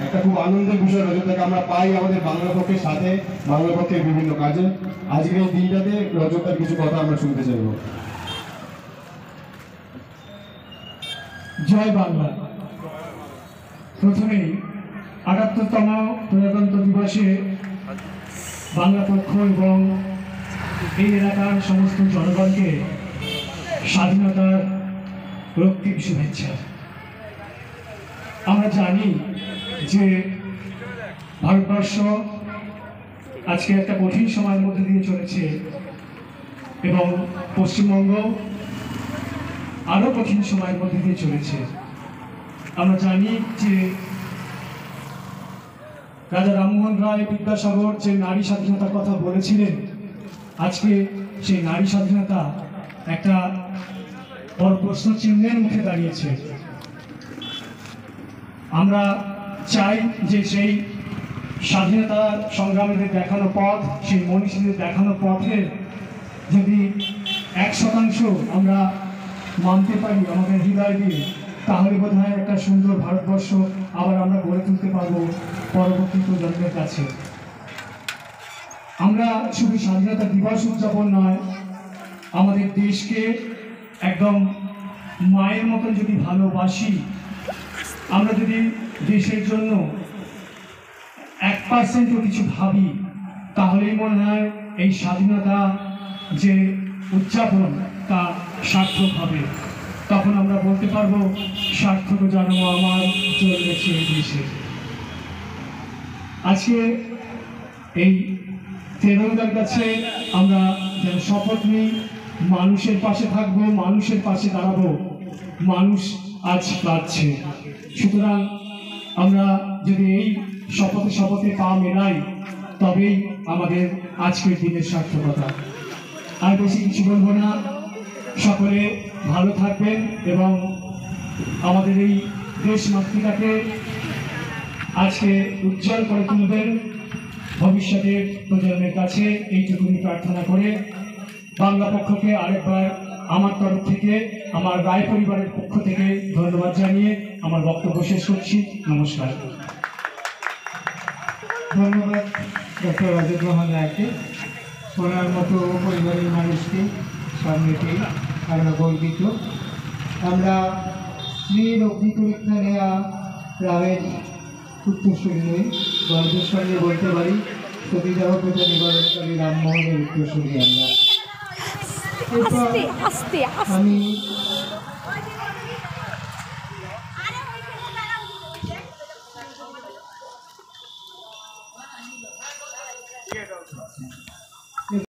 একটা খুব আনন্দের বিষয় রজতদাকে আমরা পাই আমাদের বাংলা পক্ষের সাথে, বাংলা পক্ষের বিভিন্ন কাজে। আজকের এই দিনটাতে রজতদার কিছু কথা আমরা শুনতে চাইব। জয় বাংলা। প্রথমেই ৭৮তম প্রজাতন্ত্র দিবসে বাংলা পক্ষ এবং এই এলাকার সমস্ত জনগণকে স্বাধীনতার রক্তিম শুভেচ্ছা। আমরা জানি যে ভারতবর্ষ আজকে একটা কঠিন সময়ের মধ্যে দিয়ে চলেছে এবং পশ্চিমবঙ্গ আরও কঠিন সময়ের মধ্যে দিয়ে চলেছে। আমরা জানি যে রাজা রামমোহন রায় বিদ্যাসাগর যে নারী স্বাধীনতার কথা বলেছিলেন, আজকে সেই নারী স্বাধীনতা একটা বড় প্রশ্ন চিহ্নের মুখে দাঁড়িয়েছে। আমরা চাই যে সেই স্বাধীনতা সংগ্রামীদের দেখানো পথ, সেই মনীষীদের দেখানো পথে যদি ১% আমরা মানতে পারি আমাদের হৃদয় দিয়ে, তাহলে বোধহয় একটা সুন্দর ভারতবর্ষ আবার আমরা গড়ে তুলতে পারবো পরবর্তী প্রজন্মের কাছে। আমরা শুধু স্বাধীনতা দিবস উদযাপন নয়, আমাদের দেশকে একদম মায়ের মতন যদি ভালোবাসি, আমরা যদি দেশের জন্য 1%ও কিছু ভাবি, তাহলেই মনে হয় এই স্বাধীনতা যে উদযাপন তা সার্থক হবে। তখন আমরা বলতে পারবো সার্থক জন্ম আমার জন্মেছে এই দেশে। আজকে এই তেরঙ্গার কাছে আমরা যেন শপথ নিই, মানুষের পাশে থাকবো, মানুষের পাশে দাঁড়াবো। মানুষ আজ পাচ্ছে, সুতরাং আমরা যদি এই শপথে শপথে পা মেলাই, তবেই আমাদের আজকের দিনের সার্থকতা। আর বেশি কিছু বলবো না। সকলে ভালো থাকবেন এবং আমাদের এই দেশ মাতৃকাকে আজকে উজ্জ্বল করে তুলবেন ভবিষ্যতের প্রজন্মের কাছে, এইটুকুনি প্রার্থনা করে বাংলা পক্ষকে আরেকবার আমার তরফ থেকে, আমার রায় পরিবারের পক্ষ থেকে ধন্যবাদ জানিয়ে আমার বক্তব্য শেষ করছি। নমস্কার। ধন্যবাদ ডক্টর রাজীব রহমান রায়কে। ওনার মতো পরিবারের মানুষকে সামনে পেয়ে আমরা গর্বিত। আমরা স্ত্রীর অগ্নি পরীক্ষা নেওয়া রামের উত্তরসূরি নই, গর্বের সঙ্গে বলতে পারি সতীদাহ প্রথা নিবারণকারী রামমোহনের উত্তরসূরি আমরা। আমি Yeah,